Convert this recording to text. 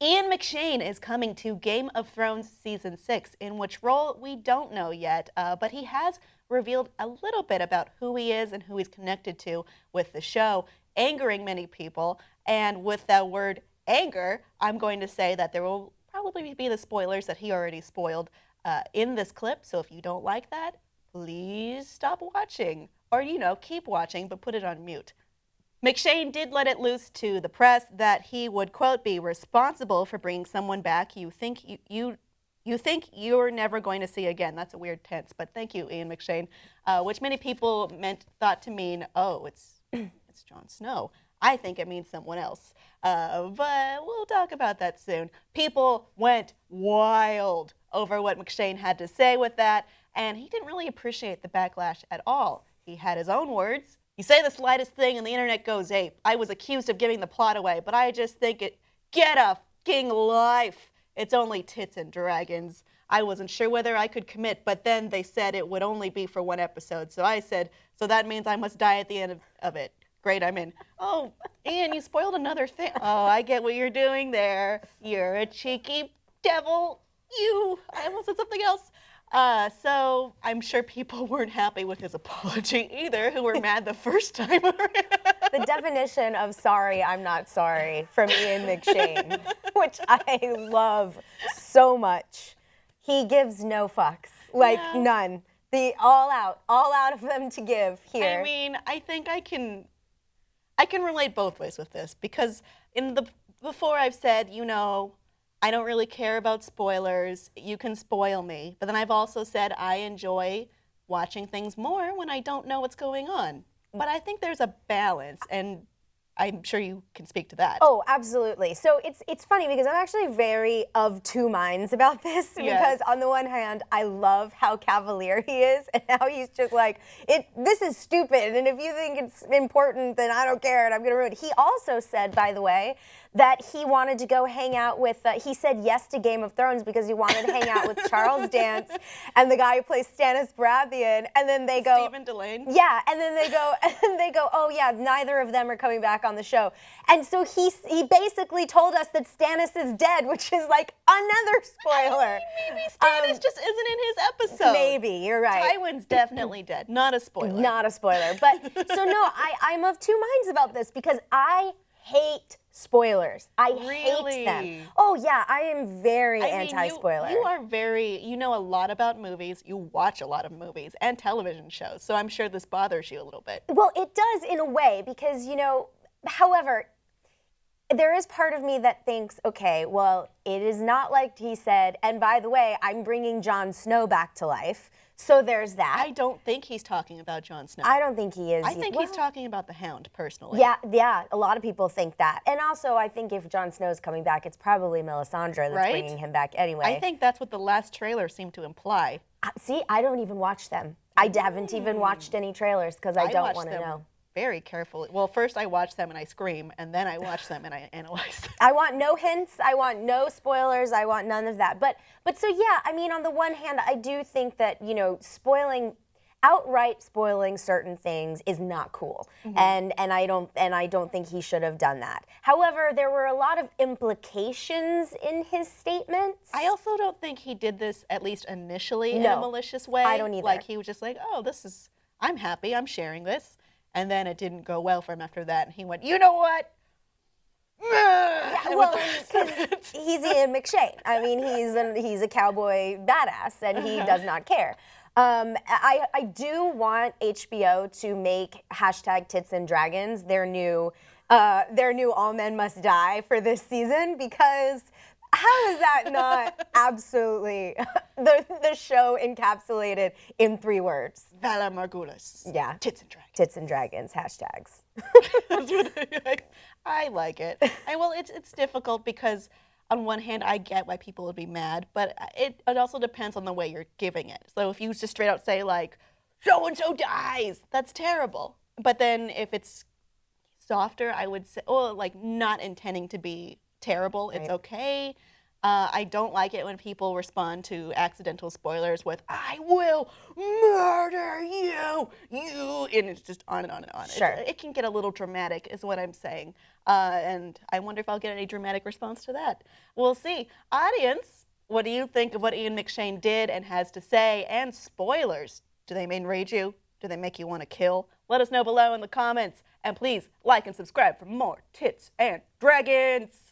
Ian McShane is coming to Game of Thrones Season 6, in which role we don't know yet, but he has revealed a little bit about who he is and who he's connected to with the show, angering many people. And with that word anger, I'm going to say that there will probably be the spoilers that he already spoiled in this clip. So if you don't like that, please stop watching. Or, keep watching, but put it on mute. McShane did let it loose to the press that he would, quote, be responsible for bringing someone back you think you're never going to see again. That's a weird tense, but thank you, Ian McShane, which many people thought to mean, oh, it's Jon Snow. I think it means someone else, but we'll talk about that soon. People went wild over what McShane had to say with that, and he didn't really appreciate the backlash at all. He had his own words. You say the slightest thing and the internet goes ape. I was accused of giving the plot away, but I just think get a fucking life. It's only tits and dragons. I wasn't sure whether I could commit, but then they said it would only be for one episode. So I said, so that means I must die at the end of it. Great, I'm in. Oh, Ian, you spoiled another thing. Oh, I get what you're doing there. You're a cheeky devil. I almost said something else. So I'm sure people weren't happy with his apology either, who were mad the first time around. The definition of sorry, I'm not sorry from Ian McShane, which I love so much. He gives no fucks, none. The all out of them to give here. I mean, I think I can relate both ways with this, because before I've said, I don't really care about spoilers. You can spoil me. But then I've also said I enjoy watching things more when I don't know what's going on. But I think there's a balance, and I'm sure you can speak to that. Oh, absolutely. So it's funny because I'm actually very of two minds about this. Yes. Because on the one hand, I love how cavalier he is and how he's just like, this is stupid, and if you think it's important, then I don't care, and I'm going to ruin it. He also said, by the way, that he wanted to go hang out with, he said yes to Game of Thrones because he wanted to hang out with Charles Dance and the guy who plays Stannis Baratheon, and then they go... Stephen Delane? Yeah, and then they go, oh yeah, neither of them are coming back on the show. And so he basically told us that Stannis is dead, which is like another spoiler. Maybe Stannis just isn't in his episode. Maybe, you're right. Tywin's definitely dead. Not a spoiler. Not a spoiler. But, so no, I'm of two minds about this because I hate spoilers. I hate them. Oh yeah, I am very anti-spoiler. You are you know a lot about movies. You watch a lot of movies and television shows. So I'm sure this bothers you a little bit. Well, it does in a way because, however, there is part of me that thinks, okay, well, it is not like he said, and by the way, I'm bringing Jon Snow back to life. So there's that. I don't think he's talking about Jon Snow. I don't think he is. I think he's talking about the Hound, personally. Yeah, a lot of people think that. And also, I think if Jon Snow's coming back, it's probably Melisandre that's bringing him back anyway. I think that's what the last trailer seemed to imply. See, I don't even watch them. I haven't even watched any trailers because I don't want to know. Very carefully. Well, first I watch them and I scream, and then I watch them and I analyze them. I want no hints. I want no spoilers. I want none of that. But so yeah, I mean, on the one hand, I do think that outright spoiling certain things is not cool, and I don't think he should have done that. However, there were a lot of implications in his statements. I also don't think he did this, at least initially, in a malicious way. I don't either. Like he was just like, oh, I'm happy, I'm sharing this. And then it didn't go well for him after that. And he went, you know what? Yeah, well, because he's Ian McShane. I mean, he's a cowboy badass, and he does not care. I do want HBO to make #Tits and Dragons their new All Men Must Die for this season, because how is that not absolutely the show encapsulated in 3 words? Vala Margulis. Yeah. Tits and Dragons. Tits and Dragons, hashtags. I like it. Well, it's difficult because on one hand, I get why people would be mad, but it also depends on the way you're giving it. So if you just straight out say like, so-and-so dies, that's terrible. But then if it's softer, I would say, like not intending to be terrible, it's okay. I don't like it when people respond to accidental spoilers with "I will murder you," and it's just on and on and on. Sure. It can get a little dramatic, is what I'm saying. And I wonder if I'll get any dramatic response to that. We'll see. Audience, what do you think of what Ian McShane did and has to say? And spoilers, do they enrage you? Do they make you want to kill? Let us know below in the comments. And please like and subscribe for more tits and dragons.